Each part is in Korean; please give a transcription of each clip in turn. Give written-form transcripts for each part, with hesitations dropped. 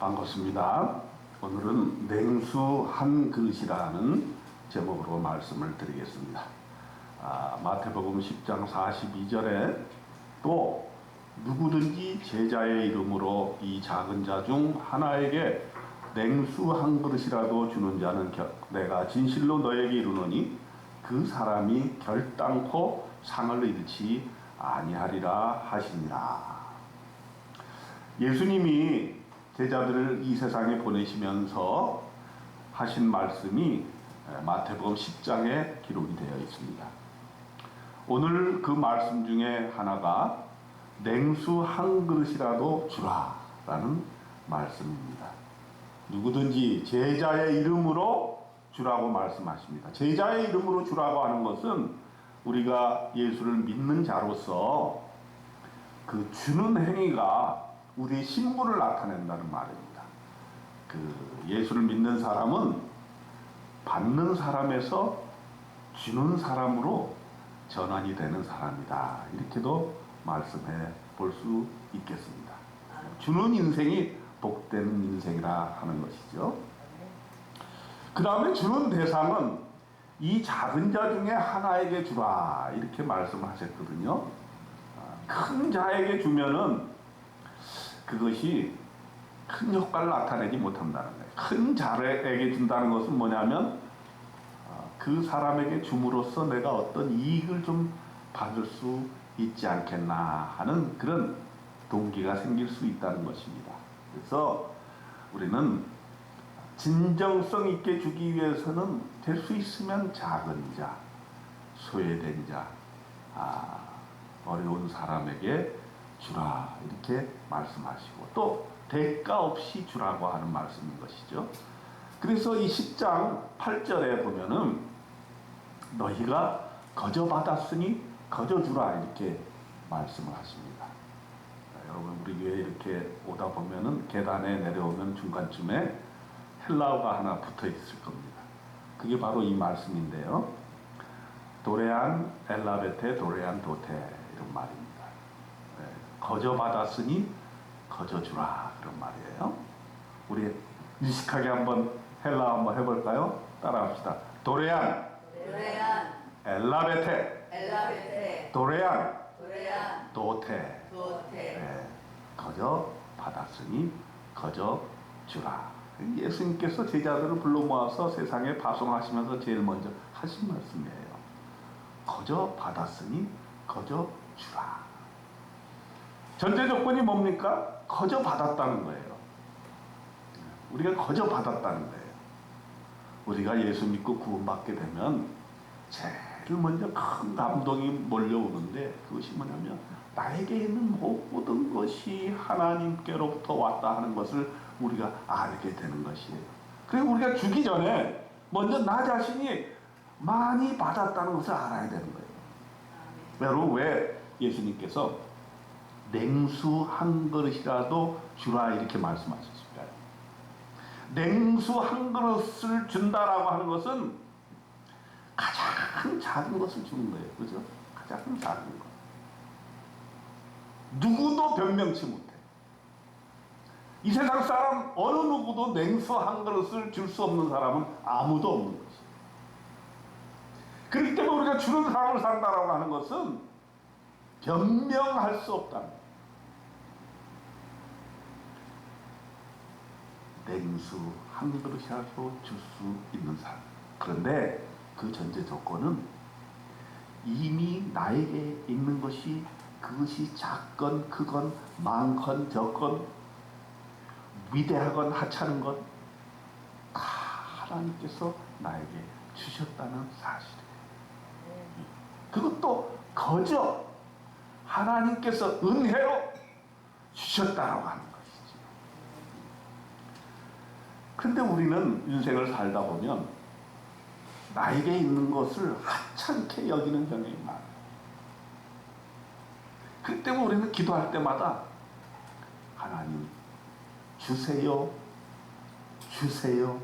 반갑습니다. 오늘은 냉수 한 그릇이라는 제목으로 말씀을 드리겠습니다. 마태복음 10장 42절에 또 누구든지 제자의 이름으로 이 작은 자 중 하나에게 냉수 한 그릇이라도 주는 자는 내가 진실로 너에게 이르노니 그 사람이 결단코 상을 잃지 아니하리라 하시니라. 예수님이 제자들을 이 세상에 보내시면서 하신 말씀이 마태복음 10장에 기록이 되어 있습니다. 오늘 그 말씀 중에 하나가 냉수 한 그릇이라도 주라 라는 말씀입니다. 누구든지 제자의 이름으로 주라고 말씀하십니다. 제자의 이름으로 주라고 하는 것은 우리가 예수를 믿는 자로서 그 주는 행위가 우리의 신분을 나타낸다는 말입니다. 예수를 믿는 사람은 받는 사람에서 주는 사람으로 전환이 되는 사람이다. 이렇게도 말씀해 볼 수 있겠습니다. 주는 인생이 복된 인생이라 하는 것이죠. 그 다음에 주는 대상은 이 작은 자 중에 하나에게 주라 이렇게 말씀하셨거든요. 큰 자에게 주면은 그것이 큰 효과를 나타내지 못한다는 거예요. 큰 자에게 준다는 것은 뭐냐면 그 사람에게 줌으로써 내가 어떤 이익을 좀 받을 수 있지 않겠나 하는 그런 동기가 생길 수 있다는 것입니다. 그래서 우리는 진정성 있게 주기 위해서는 될 수 있으면 작은 자, 소외된 자, 어려운 사람에게 주라 이렇게 말씀하시고 또 대가 없이 주라고 하는 말씀인 것이죠. 그래서 이 10장 8절에 보면은 너희가 거저 받았으니 거저 주라 이렇게 말씀을 하십니다. 여러분 우리 교회 이렇게 오다 보면은 계단에 내려오면 중간쯤에 헬라어가 하나 붙어 있을 겁니다. 그게 바로 이 말씀인데요. 도레안 엘라베테 도레안 도테 이런 말입니다. 거저 받았으니 거저 주라 그런 말이에요. 우리 유식하게 한번 헬라 한번 해볼까요? 따라합시다. 도레안 엘라베테 도레안 도테 거저 받았으니 거저 주라. 예수님께서 제자들을 불러 모아서 세상에 파송하시면서 제일 먼저 하신 말씀이에요. 거저 받았으니 거저 주라. 전제 조건이 뭡니까? 거저 받았다는 거예요. 우리가 거저 받았다는 거예요. 우리가 예수 믿고 구원받게 되면 제일 먼저 큰 감동이 몰려오는데 그것이 뭐냐면 나에게 있는 모든 것이 하나님께로부터 왔다 하는 것을 우리가 알게 되는 것이에요. 그리고 우리가 주기 전에 먼저 나 자신이 많이 받았다는 것을 알아야 되는 거예요. 여러분 왜 예수님께서 냉수 한 그릇이라도 주라 이렇게 말씀하셨습니다. 냉수 한 그릇을 준다라고 하는 것은 가장 작은 것을 주는 거예요. 그죠? 가장 작은 것. 누구도 변명치 못해. 이 세상 사람 어느 누구도 냉수 한 그릇을 줄 수 없는 사람은 아무도 없는 것이에요. 그렇기 때문에 우리가 주는 삶을 산다라고 하는 것은 변명할 수 없다는 거예요. 냉수 한 그릇이라도 줄 수 있는 사람. 그런데 그 전제 조건은 이미 나에게 있는 것이 그것이 작건 크건 많건 적건 위대하건 하찮은 것 다 하나님께서 나에게 주셨다는 사실이에요. 그것도 거저 하나님께서 은혜로 주셨다라고 하는 것이죠. 그런데 우리는 인생을 살다 보면 나에게 있는 것을 하찮게 여기는 경향이 많아요. 그렇기 때문에 우리는 기도할 때마다 하나님 주세요, 주세요,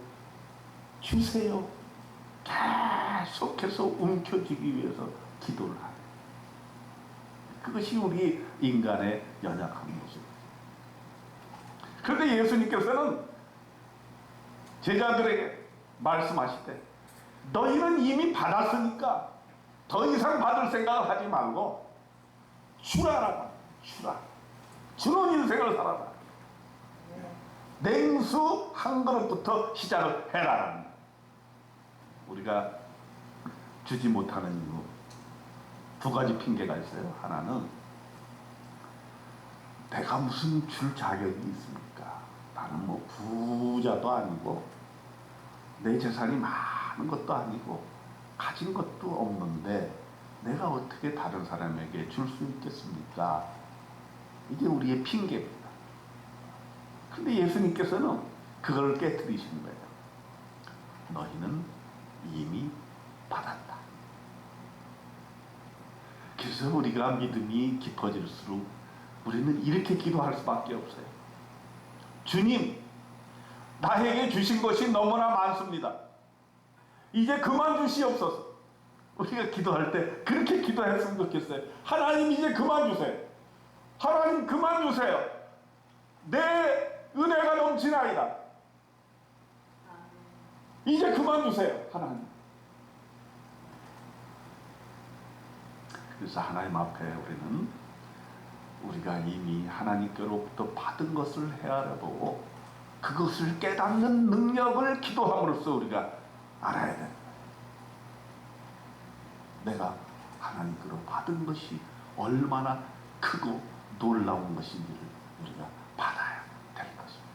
주세요 계속해서 움켜쥐기 위해서 기도를 하는 그것이 우리 인간의 연약한 모습입니다. 그런데 예수님께서는 제자들에게 말씀하시되 너희는 이미 받았으니까 더 이상 받을 생각을 하지 말고 주라라. 주라. 주는 인생을 살아라. 냉수 한 그릇부터 시작을 해라. 우리가 주지 못하는 이유 두 가지 핑계가 있어요. 하나는 내가 무슨 줄 자격이 있습니까? 나는 뭐 부자도 아니고 내 재산이 많은 것도 아니고 가진 것도 없는데 내가 어떻게 다른 사람에게 줄 수 있겠습니까? 이게 우리의 핑계입니다. 근데 예수님께서는 그걸 깨뜨리시는 거예요. 너희는 이미 받았다. 그래서 우리가 믿음이 깊어질수록 우리는 이렇게 기도할 수밖에 없어요. 주님, 나에게 주신 것이 너무나 많습니다. 이제 그만 주시옵소서. 우리가 기도할 때 그렇게 기도했으면 좋겠어요. 하나님 이제 그만 주세요. 하나님 그만 주세요. 내 은혜가 넘치나이다. 이제 그만 주세요. 하나님. 그래서 하나님 앞에 우리는 우리가 이미 하나님께로부터 받은 것을 헤아려보고 그것을 깨닫는 능력을 기도함으로써 우리가 알아야 된다. 내가 하나님께로 받은 것이 얼마나 크고 놀라운 것인지를 우리가 받아야 될 것입니다.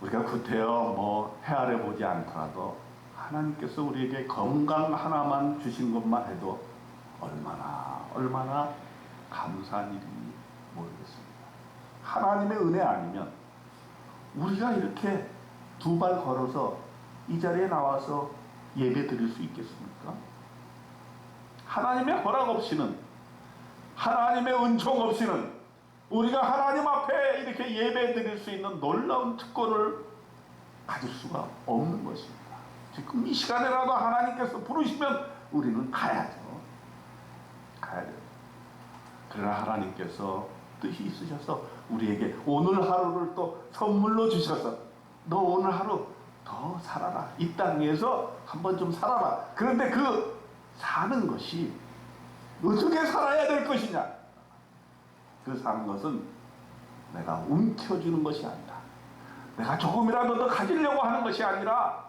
우리가 구태여 헤아려 보지 않더라도 하나님께서 우리에게 건강 하나만 주신 것만 해도 얼마나 감사한 일인지 모르겠습니다. 하나님의 은혜 아니면 우리가 이렇게 두 발 걸어서 이 자리에 나와서 예배 드릴 수 있겠습니까? 하나님의 허락 없이는, 하나님의 은총 없이는 우리가 하나님 앞에 이렇게 예배 드릴 수 있는 놀라운 특권을 가질 수가 없는 것입니다. 지금 이 시간에라도 하나님께서 부르시면 우리는 가야죠. 가야 돼요. 그러나 하나님께서 뜻이 있으셔서 우리에게 오늘 하루를 또 선물로 주셔서 너 오늘 하루 더 살아라. 이 땅에서 한번 좀 살아라. 그런데 그 사는 것이 어떻게 살아야 될 것이냐? 그 사는 것은 내가 움켜주는 것이 아니라, 내가 조금이라도 더 가지려고 하는 것이 아니라,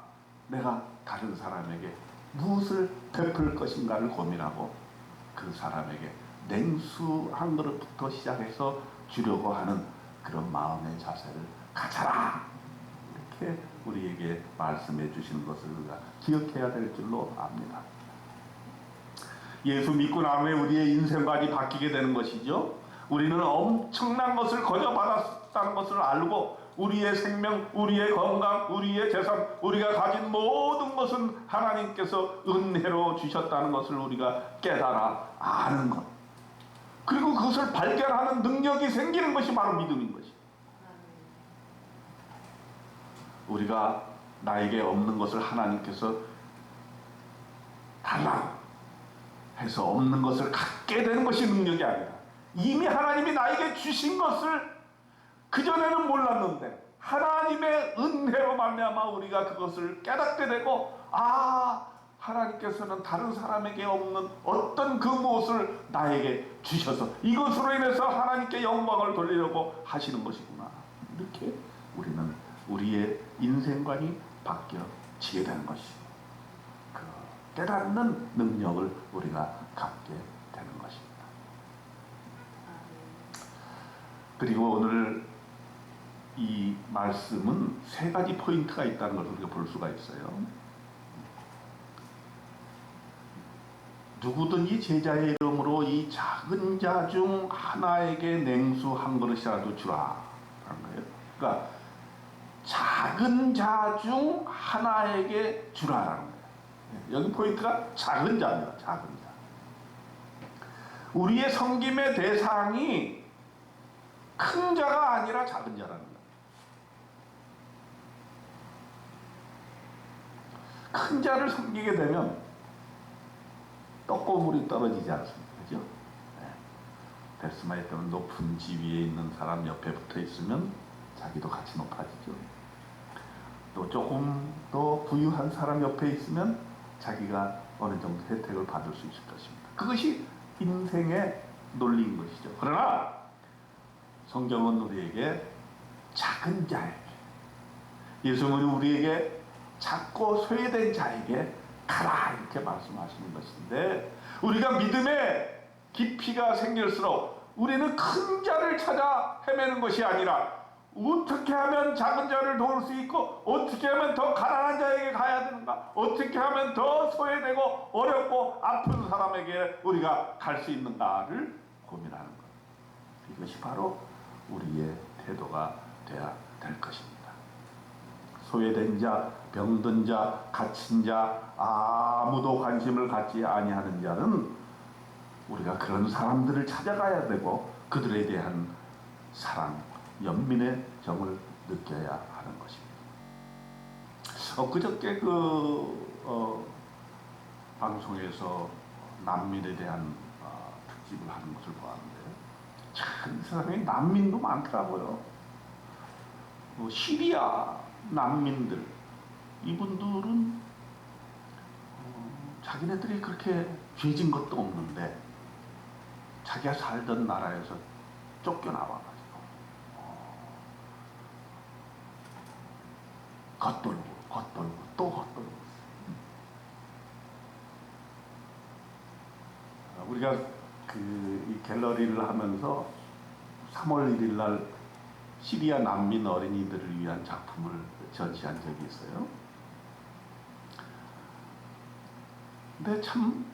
내가 다른 사람에게 무엇을 베풀 것인가를 고민하고 그 사람에게 냉수 한 그릇부터 시작해서 주려고 하는 그런 마음의 자세를 가져라. 이렇게 우리에게 말씀해 주시는 것을 우리가 기억해야 될 줄로 압니다. 예수 믿고 나면 우리의 인생관이 바뀌게 되는 것이죠. 우리는 엄청난 것을 거저받았다는 것을 알고 우리의 생명, 우리의 건강, 우리의 재산, 우리가 가진 모든 것은 하나님께서 은혜로 주셨다는 것을 우리가 깨달아 아는 것. 그리고 그것을 발견하는 능력이 생기는 것이 바로 믿음인 것이에요. 우리가 나에게 없는 것을 하나님께서 달라고 해서 없는 것을 갖게 되는 것이 능력이 아니라 이미 하나님이 나에게 주신 것을 그전에는 몰랐는데 하나님의 은혜로 말미암아 우리가 그것을 깨닫게 되고, 하나님께서는 다른 사람에게 없는 어떤 그 무엇을 나에게 주셔서 이것으로 인해서 하나님께 영광을 돌리려고 하시는 것이구나. 이렇게 우리는 우리의 인생관이 바뀌어지게 되는 것이고, 그 깨닫는 능력을 우리가 갖게 되는 것입니다. 그리고 오늘 이 말씀은 세 가지 포인트가 있다는 것을 우리가 볼 수가 있어요. 누구든지 제자의 이름으로 이 작은 자 중 하나에게 냉수 한 그릇이라도 주라 하는 거예요. 그러니까 작은 자 중 하나에게 주라라는 거예요. 여기 포인트가 작은 자입니다. 작은 자. 우리의 섬김의 대상이 큰 자가 아니라 작은 자라는 거예요. 큰 자를 섬기게 되면 떡고물이 떨어지지 않습니까? 그죠? 네. 데스마에 때는 높은 지위에 있는 사람 옆에 붙어 있으면 자기도 같이 높아지죠. 또 조금 더 부유한 사람 옆에 있으면 자기가 어느 정도 혜택을 받을 수 있을 것입니다. 그것이 인생의 논리인 것이죠. 그러나 성경은 우리에게 작은 자에게, 예수님은 우리에게 작고 소외된 자에게 가라 이렇게 말씀하시는 것인데, 우리가 믿음의 깊이가 생길수록 우리는 큰 자를 찾아 헤매는 것이 아니라 어떻게 하면 작은 자를 도울 수 있고, 어떻게 하면 더 가난한 자에게 가야 되는가, 어떻게 하면 더 소외되고 어렵고 아픈 사람에게 우리가 갈 수 있는가를 고민하는 것. 이것이 바로 우리의 태도가 되어야 될 것입니다. 소외된 자, 병든 자, 갇힌 자, 아무도 관심을 갖지 아니하는 자는 우리가 그런 사람들을 찾아가야 되고 그들에 대한 사랑, 연민의 정을 느껴야 하는 것입니다. 그저께 방송에서 난민에 대한 특집을 하는 것을 보았는데, 참 세상에 난민도 많더라고요. 시리아 난민들, 이분들은 자기네들이 그렇게 죄진 것도 없는데 자기가 살던 나라에서 쫓겨나와가지고 겉돌고 또 겉돌고. 우리가 이 갤러리를 하면서 3월 1일 날 시리아 난민 어린이들을 위한 작품을 전시한 적이 있어요. 근데 참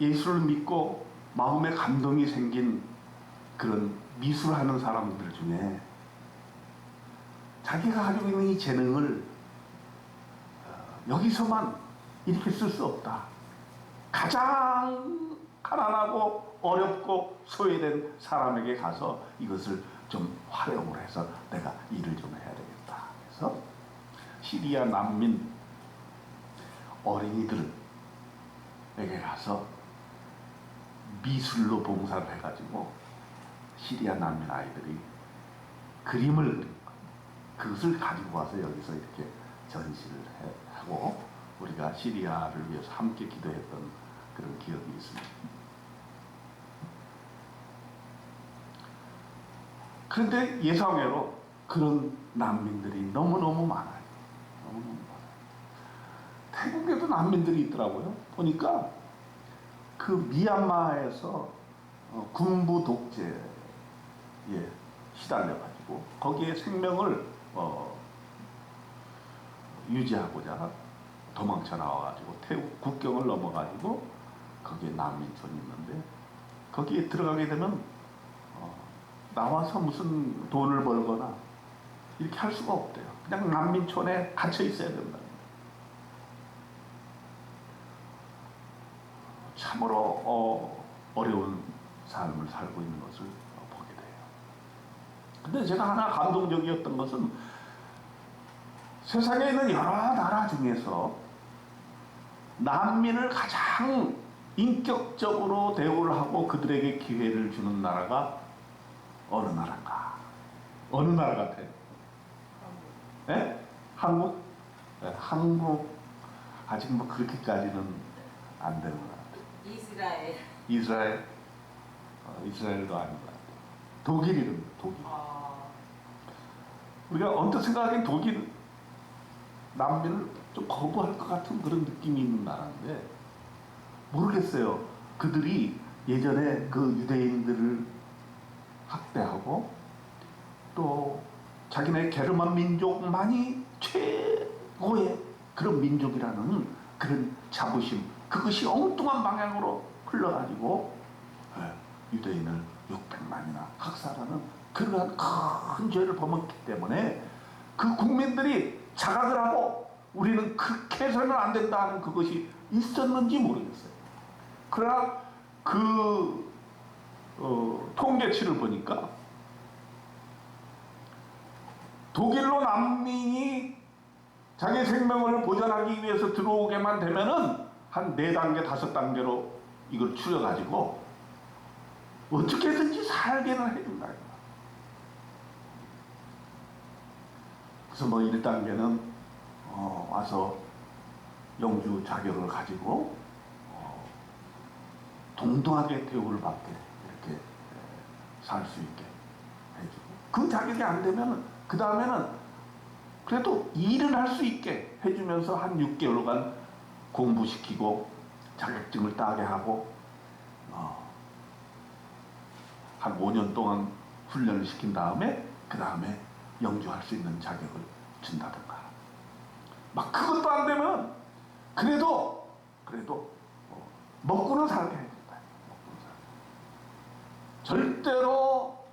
예수를 믿고 마음에 감동이 생긴 그런 미술하는 사람들 중에 자기가 가지고 있는 이 재능을 여기서만 이렇게 쓸 수 없다. 가장 가난하고 어렵고 소외된 사람에게 가서 이것을 좀 활용을 해서 내가 일을 좀 해야 되겠다. 그래서 시리아 난민 어린이들에게 가서 미술로 봉사를 해가지고 시리아 난민 아이들이 그림을 그린 거, 그것을 가지고 와서 여기서 이렇게 전시를 하고 우리가 시리아를 위해서 함께 기도했던 그런 기억이 있습니다. 그런데 예상외로 그런 난민들이 너무너무 많아요. 너무너무 많아요. 태국에도 난민들이 있더라고요. 보니까 그 미얀마에서 군부 독재에 시달려가지고 거기에 생명을 유지하고자 도망쳐 나와가지고 태국 국경을 넘어가지고 거기에 난민촌이 있는데 거기에 들어가게 되면 나와서 무슨 돈을 벌거나 이렇게 할 수가 없대요. 그냥 난민촌에 갇혀 있어야 된다. 참으로 어려운 삶을 살고 있는 것을 보게 돼요. 근데 제가 하나 감동적이었던 것은 세상에 있는 여러 나라 중에서 난민을 가장 인격적으로 대우를 하고 그들에게 기회를 주는 나라가 어느 나라인가? 어느 나라 같아요? 네? 한국? 네, 한국 아직 뭐 그렇게까지는 안 되는 것 같아요. 이스라엘. 이스라엘? 이스라엘도 아닌 것 같아요. 독일이랍니다. 독일. 우리가 언뜻 생각하기엔 독일 난민을 좀 거부할 것 같은 그런 느낌이 있는 나라인데 모르겠어요. 그들이 예전에 그 유대인들을 학대하고 또 자기네 게르만 민족만이 최고의 그런 민족이라는 그런 자부심, 그것이 엉뚱한 방향으로 흘러가지고 유대인을 600만이나 학살하는 그러한 큰 죄를 범했기 때문에 그 국민들이 자각을 하고 우리는 그렇게 해서는 안 된다 하는 그것이 있었는지 모르겠어요. 그러나 통계치를 보니까 독일로 난민이 자기 생명을 보전하기 위해서 들어오게만 되면은 한 4단계, 5단계로 이걸 추려가지고 어떻게든지 살게는 해준다. 그래서 뭐 1단계는 와서 영주 자격을 가지고 동등하게 대우를 받게 이렇게 살 수 있게 해주고, 그 자격이 안 되면 그 다음에는 그래도 일을 할 수 있게 해주면서 한 6개월간 공부시키고 자격증을 따게 하고 한 5년 동안 훈련을 시킨 다음에 그 다음에 영주할 수 있는 자격을 준다든가. 막 그것도 안 되면 그래도 먹고는 살게 해준다. 절대로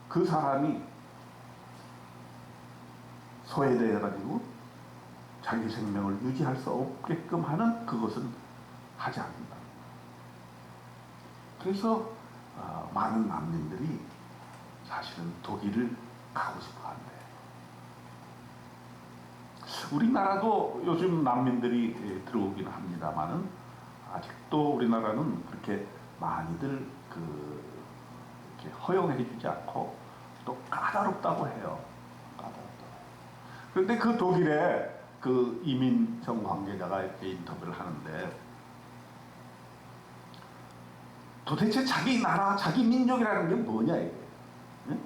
그 사람이 소외되어가지고 자기 생명을 유지할 수 없게끔 하는 그것은 하지 않는다. 그래서 많은 난민들이 사실은 독일을 가고 싶어 한대. 우리나라도 요즘 난민들이 들어오긴 합니다만은 아직도 우리나라는 그렇게 많이들 이렇게 허용해주지 않고 또 까다롭다고 해요. 그런데 그 독일에 그 이민청 관계자가 이렇게 인터뷰를 하는데, 도대체 자기 나라, 자기 민족이라는 게 뭐냐 이게. 응?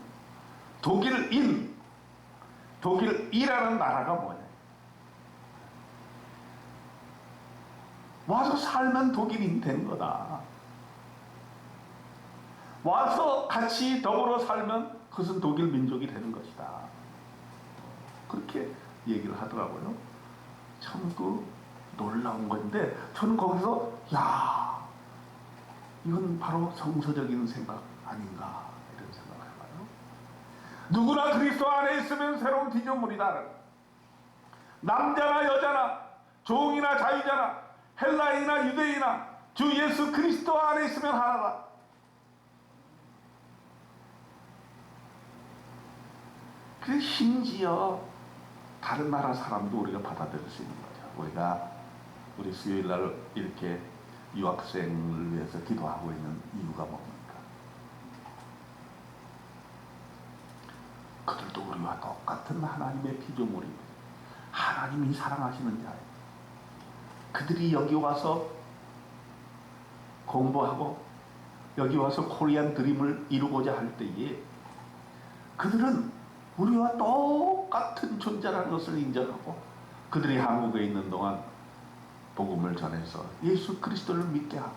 독일이라는 나라가 뭐냐. 와서 살면 독일인이 되는 거다. 와서 같이 더불어 살면 그것은 독일 민족이 되는 것이다. 그렇게 얘기를 하더라고요. 참 놀라운 건데, 저는 거기서 이건 바로 성서적인 생각 아닌가 이런 생각을 해봐요. 누구나 그리스도 안에 있으면 새로운 피조물이다. 남자나 여자나 종이나 자유자나 헬라인이나 유대인이나 주 예수 그리스도 안에 있으면 하나다. 그래서 심지어 다른 나라 사람도 우리가 받아들일 수 있는 거죠. 우리 수요일날 이렇게 유학생을 위해서 기도하고 있는 이유가 뭡니까? 그들도 우리와 똑같은 하나님의 피조물입니다. 하나님이 사랑하시는 자예요. 그들이 여기 와서 공부하고 여기 와서 코리안 드림을 이루고자 할 때에 그들은 우리와 똑같은 존재라는 것을 인정하고, 그들이 한국에 있는 동안 복음을 전해서 예수 그리스도를 믿게 하고,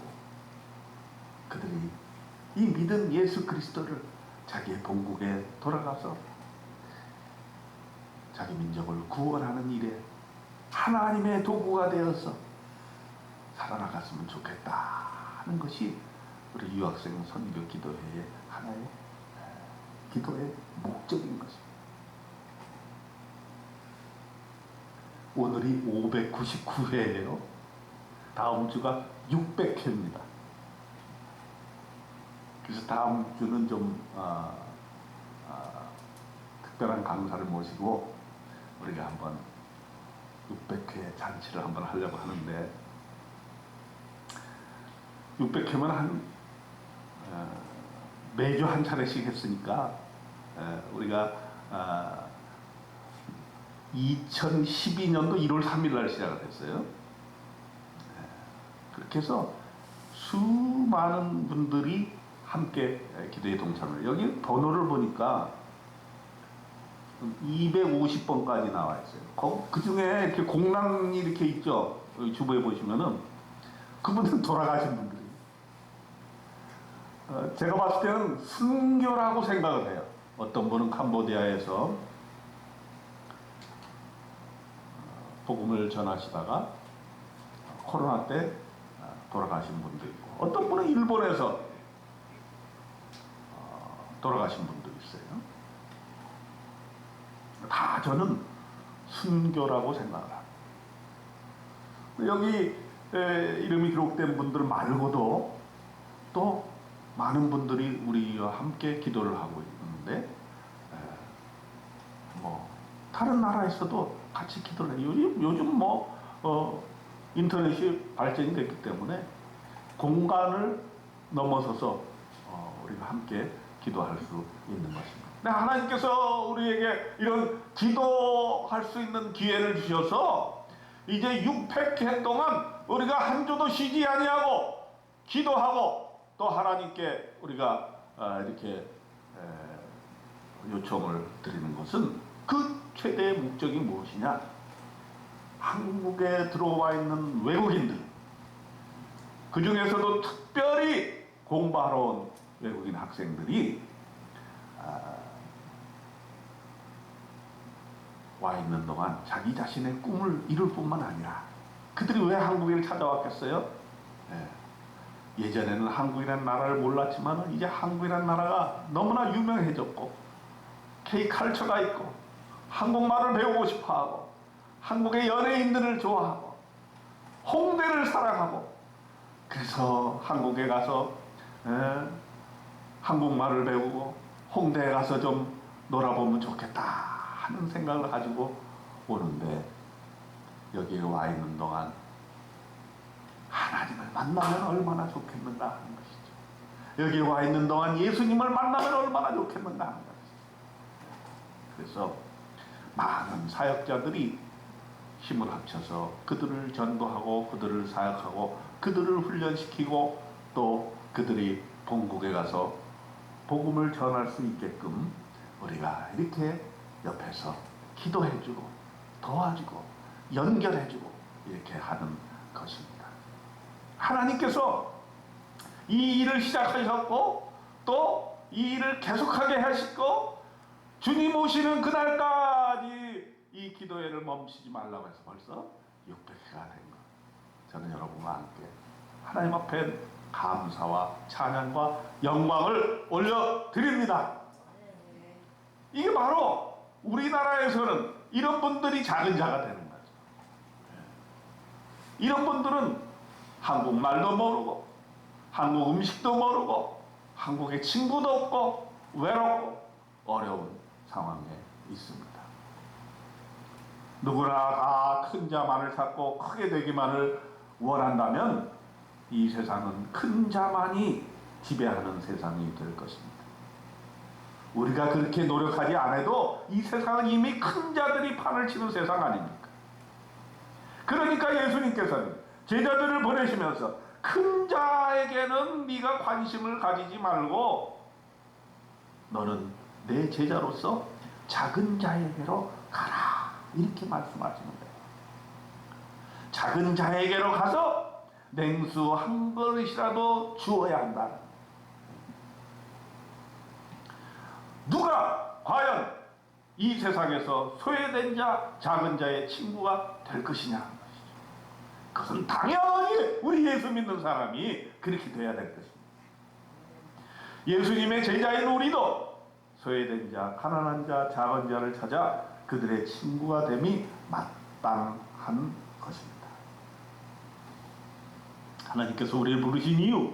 그들이 이 믿은 예수 그리스도를 자기의 본국에 돌아가서 자기 민족을 구원하는 일에 하나님의 도구가 되어서 살아나갔으면 좋겠다 하는 것이 우리 유학생 선교 기도회의 하나의 기도의 목적인 것입니다. 오늘이 599회예요. 다음 주가 600회입니다. 그래서 다음 주는 좀 특별한 강사를 모시고 우리가 한번 600회 잔치를 한번 하려고 하는데, 600회면 매주 한 차례씩 했으니까 우리가 2012년도 1월 3일 날 시작을 했어요. 그렇게 해서 수많은 분들이 함께 기도에 동참을. 여기 번호를 보니까 250번까지 나와 있어요. 그 중에 이렇게 공란이 이렇게 있죠. 여기 주부에 보시면은 그분들은 돌아가신 분들이. 제가 봤을 때는 순교라고 생각을 해요. 어떤 분은 캄보디아에서 복음을 전하시다가 코로나 때 돌아가신 분도 있고, 어떤 분은 일본에서 돌아가신 분도 있어요. 다 저는 순교라고 생각을 합니다. 여기 이름이 기록된 분들 말고도 또 많은 분들이 우리와 함께 기도를 하고 있는데, 뭐 다른 나라에서도 같이 기도를 해요. 요즘 인터넷이 발전이 됐기 때문에 공간을 넘어서서 우리가 함께 기도할 수 있는 것입니다. 근데 하나님께서 우리에게 이런 기도할 수 있는 기회를 주셔서 이제 600회 동안 우리가 한 주도 쉬지 아니하고 기도하고 또 하나님께 우리가 이렇게 요청을 드리는 것은 그 최대의 목적이 무엇이냐? 한국에 들어와 있는 외국인들, 그 중에서도 특별히 공부하러 온 외국인 학생들이 와 있는 동안 자기 자신의 꿈을 이룰 뿐만 아니라 그들이 왜 한국을 찾아왔겠어요? 예전에는 한국이라는 나라를 몰랐지만 이제 한국이라는 나라가 너무나 유명해졌고 K컬처가 있고 한국말을 배우고 싶어하고 한국의 연예인들을 좋아하고 홍대를 사랑하고 그래서 한국에 가서 한국말을 배우고 홍대에 가서 좀 놀아보면 좋겠다 하는 생각을 가지고 오는데 여기에 와 있는 동안 하나님을 만나면 얼마나 좋겠는가 하는 것이죠. 여기에 와 있는 동안 예수님을 만나면 얼마나 좋겠는가 하는 것이죠. 그래서 많은 사역자들이 힘을 합쳐서 그들을 전도하고 그들을 사역하고 그들을 훈련시키고 또 그들이 본국에 가서 복음을 전할 수 있게끔 우리가 이렇게 옆에서 기도해주고 도와주고 연결해주고 이렇게 하는 것입니다. 하나님께서 이 일을 시작하셨고 또 이 일을 계속하게 하시고 주님 오시는 그날까지 이 기도회를 멈추지 말라고 해서 벌써 600회가 된 것. 저는 여러분과 함께 하나님 앞에 감사와 찬양과 영광을 올려드립니다. 이게 바로 우리나라에서는 이런 분들이 작은 자가 되는 거죠. 이런 분들은 한국말도 모르고 한국 음식도 모르고 한국에 친구도 없고 외롭고 어려운 상황에 있습니다. 누구나 다 큰 자만을 찾고 크게 되기만을 원한다면 이 세상은 큰 자만이 지배하는 세상이 될 것입니다. 우리가 그렇게 노력하지 않아도 이 세상은 이미 큰 자들이 판을 치는 세상 아닙니까? 그러니까 예수님께서는 제자들을 보내시면서 큰 자에게는 네가 관심을 가지지 말고 너는 내 제자로서 작은 자에게로 가라 이렇게 말씀하시는 거예요. 작은 자에게로 가서 냉수 한 그릇이라도 주어야 한다. 누가 과연 이 세상에서 소외된 자, 작은 자의 친구가 될 것이냐? 그것은 당연히 우리 예수 믿는 사람이 그렇게 돼야 될 것입니다. 예수님의 제자인 우리도 소외된 자, 가난한 자, 작은 자를 찾아 그들의 친구가 됨이 마땅한 것입니다. 하나님께서 우리를 부르신 이유,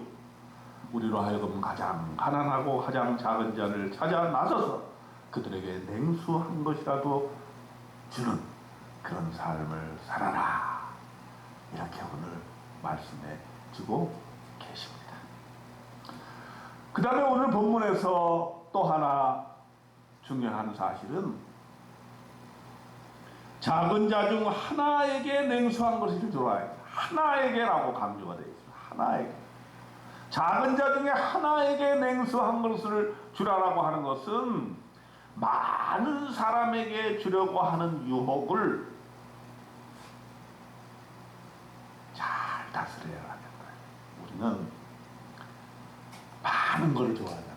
우리로 하여금 가장 가난하고 가장 작은 자를 찾아 나서서 그들에게 냉수 한 것이라도 주는 그런 삶을 살아라. 이렇게 오늘 말씀해 주고 계십니다. 그 다음에 오늘 본문에서 또 하나 중요한 사실은 작은 자 중 하나에게 냉수한 것을 주라. 하나에게라고 강조가 되어 있습니다. 하나에게. 작은 자 중에 하나에게 냉수한 것을 주라라고 하는 것은 많은 사람에게 주려고 하는 유혹을 잘 다스려야 하겠다. 우리는 많은 걸 좋아하잖아요.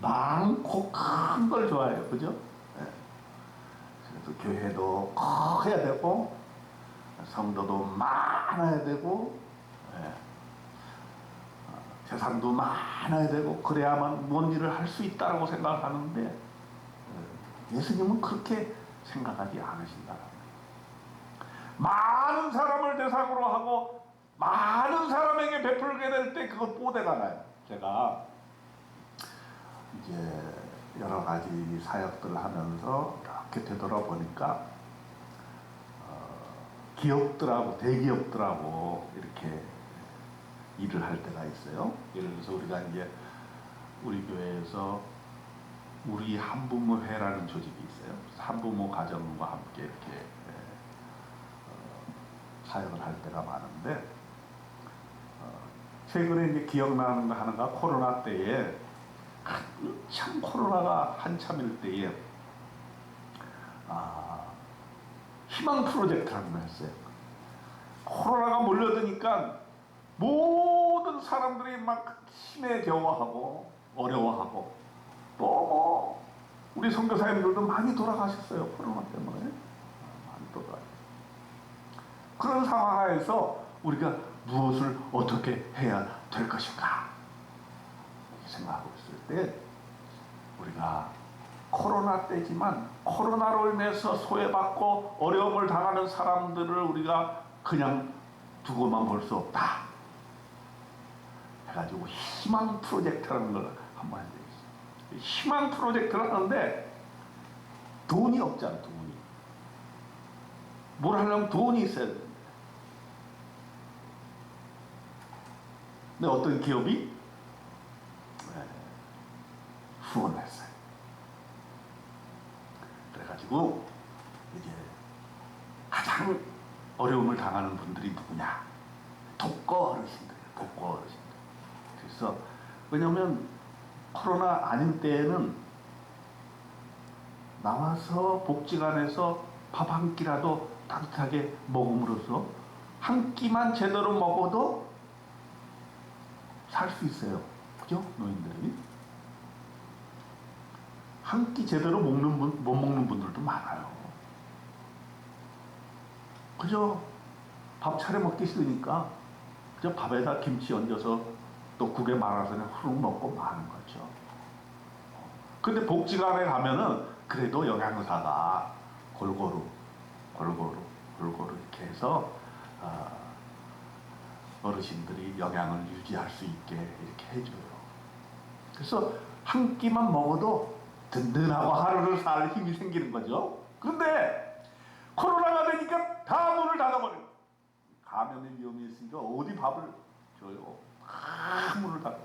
많고 큰 걸 좋아해요. 그죠? 네. 그래서 교회도 커야 되고 성도도 많아야 되고 재산도 많아야 되고 그래야만 뭔 일을 할 수 있다고 생각하는데 예수님은 그렇게 생각하지 않으신다. 많은 사람을 대상으로 하고 많은 사람에게 베풀게 될 때 그것 뽀대가 나요. 제가 이제 여러 가지 사역들을 하면서 이렇게 되돌아보니까 기업들하고 대기업들하고 이렇게 일을 할 때가 있어요. 예를 들어서 우리가 이제 우리 교회에서 우리 한부모회라는 조직이 있어요. 한부모 가정과 함께 이렇게 사역을 할 때가 많은데 최근에 이제 기억나는 거 하나가 코로나 때에 한참 코로나가 한참일 때에 희망 프로젝트라는 걸 했어요. 코로나가 몰려드니까 모든 사람들이 막 힘에 겨워하고 어려워하고 또 우리 선교사님들도 많이 돌아가셨어요. 코로나 때문에 많이 돌아가셨어요. 그런 상황에서 우리가 무엇을 어떻게 해야 될 것인가 생각하고 있을 때 우리가 코로나 때지만 코로나로 인해서 소외받고 어려움을 당하는 사람들을 우리가 그냥 두고만 볼 수 없다 해가지고 희망 프로젝트라는 걸 한번 해드렸어요. 희망 프로젝트를 하는데 돈이 없잖아. 돈이 뭘 하려면 돈이 있어야 됩니다. 근데 어떤 기업이 후원을 했어요. 그래가지고 이제 가장 어려움을 당하는 분들이 누구냐? 독거 어르신들이에요. 독거 어르신들. 그래서 왜냐하면 코로나 아닌 때에는 나와서 복지관에서 밥 한 끼라도 따뜻하게 먹음으로써 한 끼만 제대로 먹어도 살 수 있어요. 그죠? 노인들이. 한 끼 제대로 못 먹는 분들도 많아요. 그저 밥 차려 먹기 싫으니까 그저 밥에다 김치 얹어서 또 국에 말아서 그냥 후루룩 먹고 마는 거죠. 근데 복지관에 가면은 그래도 영양사가 골고루 이렇게 해서 어르신들이 영양을 유지할 수 있게 이렇게 해줘요. 그래서 한 끼만 먹어도 든든하고 하루를 살 힘이 생기는 거죠. 그런데 코로나가 되니까 다 문을 닫아버려요. 감염의 위험이 있으니까 어디 밥을 줘요. 다 문을 닫아요.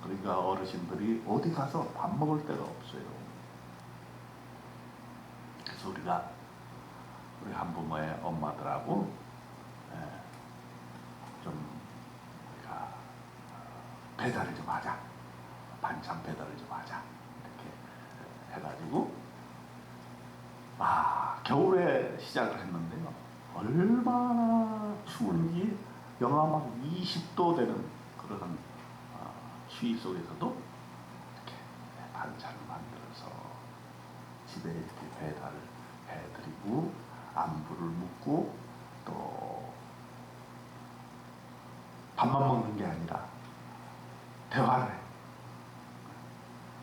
그러니까 어르신들이 어디 가서 밥 먹을 데가 없어요. 그래서 우리 한부모의 엄마들하고 좀 우리가 배달을 좀 하자. 반찬 배달을 좀 하자. 이렇게 해가지고 겨울에 시작을 했는데요. 얼마나 추운지 영하 막 20도 되는 그런 추위 속에서도 이렇게 반찬을 만들어서 집에 이렇게 배달을 해드리고 안부를 묻고 또 밥만 먹는 게 아니라 대화를 해요.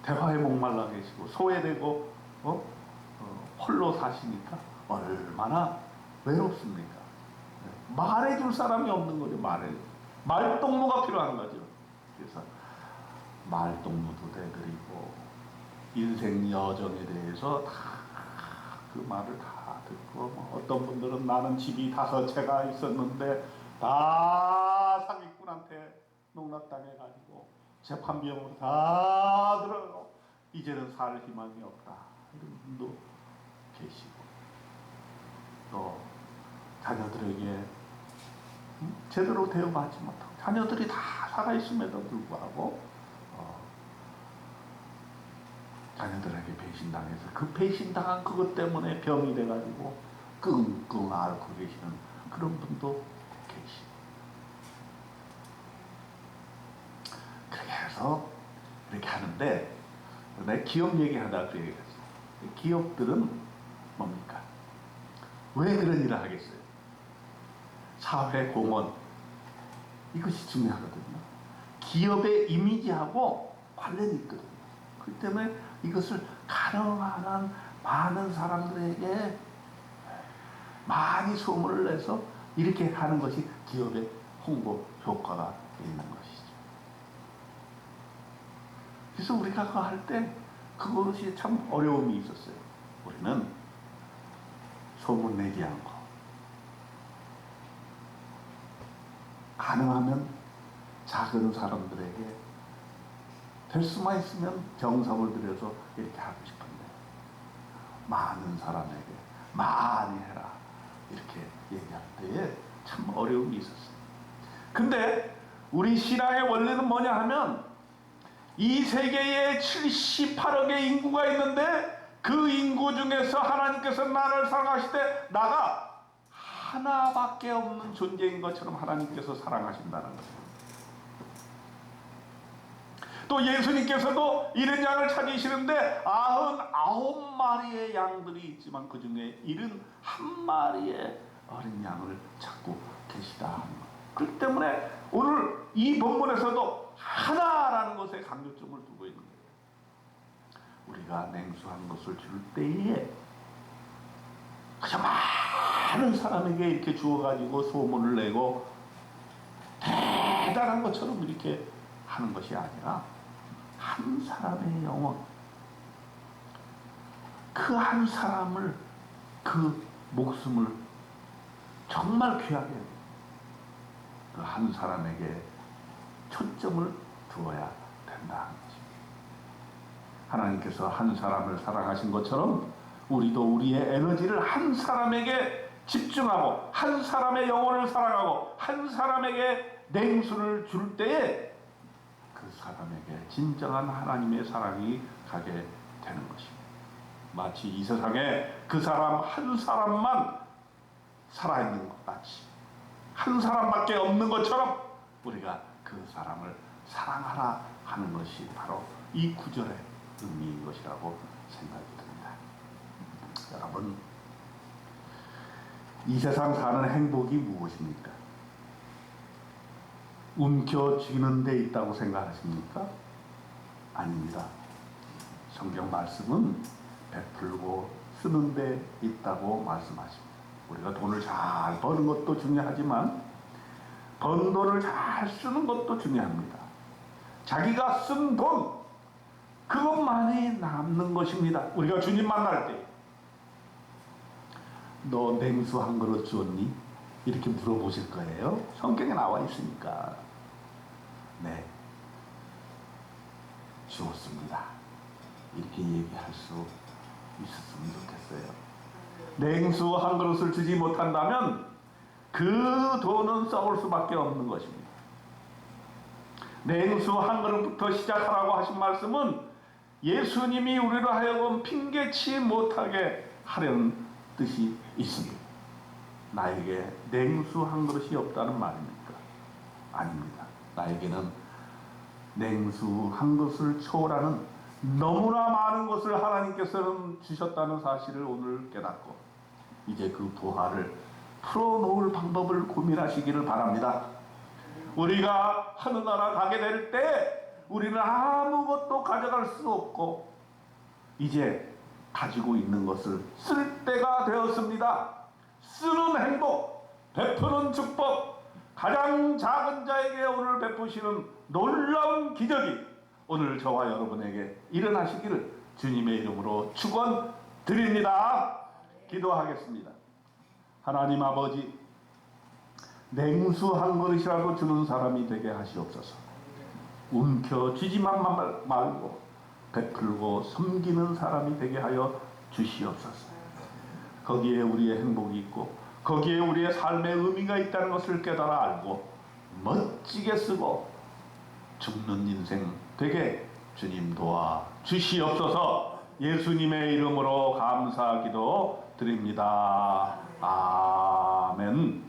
대화에 목말라 계시고 소외되고 홀로 사시니까 얼마나 외롭습니까? 말해줄 사람이 없는 거죠. 말동무가 필요한 거죠. 그래서 말동무도 돼드리고 인생 여정에 대해서 다 그 말을 다 듣고 어떤 분들은 나는 집이 5채가 있었는데 다 사기꾼한테 농락당해가지고 재판비용으로 다 들어가고 이제는 살 희망이 없다 이런 분도 계시고 또 자녀들에게 제대로 대우받지 못하고 자녀들이 다 살아있음에도 불구하고 자녀들에게 배신당해서 그 배신당한 그것 때문에 병이 돼가지고 끙끙 앓고 계시는 그런 분도 계시고 그렇게 해서 이렇게 하는데 내 기업 얘기하다 그 얘기했어. 기업들은 뭡니까? 왜 그런 일을 하겠어요? 사회 공헌 이것이 중요하거든요. 기업의 이미지하고 관련이 있거든요. 그렇기 때문에 이것을 가능한 많은 사람들에게 많이 소문을 내서 이렇게 하는 것이 기업의 홍보 효과가 있는 것이죠. 그래서 우리가 그거 할 때 그것이 참 어려움이 있었어요. 우리는 소문내지 않고 가능하면 작은 사람들에게 될 수만 있으면 정성을 들여서 이렇게 하고 싶은데 많은 사람에게 많이 해라 이렇게 얘기할 때에 참 어려움이 있었어요. 근데 우리 신앙의 원리는 뭐냐 하면 이 세계에 78억의 인구가 있는데 그 인구 중에서 하나님께서 나를 사랑하실 때 나가 하나밖에 없는 존재인 것처럼 하나님께서 사랑하신다는 거예요. 또 예수님께서도 이른 양을 찾으시는데 99마리의 양들이 있지만 그 중에 71마리의 어린 양을 찾고 계시다 하는 것. 그렇기 때문에 오늘 이 본문에서도 하나라는 것에 강조점을 두고 있는 거예요. 우리가 냉수한 것을 줄 때에 그저 많은 사람에게 이렇게 주어가지고 소문을 내고 대단한 것처럼 이렇게 하는 것이 아니라 한 사람의 영혼, 그 한 사람을, 그 목숨을 정말 귀하게 그 한 사람에게 초점을 두어야 된다는 것입니다. 하나님께서 한 사람을 사랑하신 것처럼 우리도 우리의 에너지를 한 사람에게 집중하고 한 사람의 영혼을 사랑하고 한 사람에게 냉수를 줄 때에 그 사람에게 진정한 하나님의 사랑이 가게 되는 것입니다. 마치 이 세상에 그 사람 한 사람만 살아있는 것 같이 한 사람밖에 없는 것처럼 우리가 그 사람을 사랑하라 하는 것이 바로 이 구절의 의미인 것이라고 생각이 듭니다. 여러분, 이 세상 사는 행복이 무엇입니까? 움켜쥐는 데 있다고 생각하십니까? 아닙니다. 성경 말씀은 베풀고 쓰는 데 있다고 말씀하십니다. 우리가 돈을 잘 버는 것도 중요하지만 번 돈을 잘 쓰는 것도 중요합니다. 자기가 쓴 돈, 그것만이 남는 것입니다. 우리가 주님 만날 때 너 냉수 한 그릇 주었니? 이렇게 물어보실 거예요. 성경에 나와 있으니까. 네, 주었습니다. 이렇게 얘기할 수 있었으면 좋겠어요. 냉수 한 그릇을 주지 못한다면 그 돈은 썩을 수밖에 없는 것입니다. 냉수 한 그릇부터 시작하라고 하신 말씀은 예수님이 우리로 하여금 핑계치 못하게 하려는 뜻이 있습니다. 나에게 냉수 한 그릇이 없다는 말입니까? 아닙니다. 나에게는 냉수 한 그릇을 초월하는 너무나 많은 것을 하나님께서는 주셨다는 사실을 오늘 깨닫고 이제 그 부활을 풀어놓을 방법을 고민하시기를 바랍니다. 우리가 하늘나라 가게 될 때 우리는 아무것도 가져갈 수 없고 이제 가지고 있는 것을 쓸 때가 되었습니다. 쓰는 행복, 베푸는 축복, 가장 작은 자에게 오늘 베푸시는 놀라운 기적이 오늘 저와 여러분에게 일어나시기를 주님의 이름으로 축원드립니다. 기도하겠습니다. 하나님 아버지, 냉수 한 그릇이라도 주는 사람이 되게 하시옵소서. 움켜쥐지만 말고 베풀고 섬기는 사람이 되게 하여 주시옵소서. 거기에 우리의 행복이 있고 거기에 우리의 삶의 의미가 있다는 것을 깨달아 알고 멋지게 쓰고 죽는 인생 되게 주님 도와 주시옵소서. 예수님의 이름으로 감사 기도 드립니다. 아멘.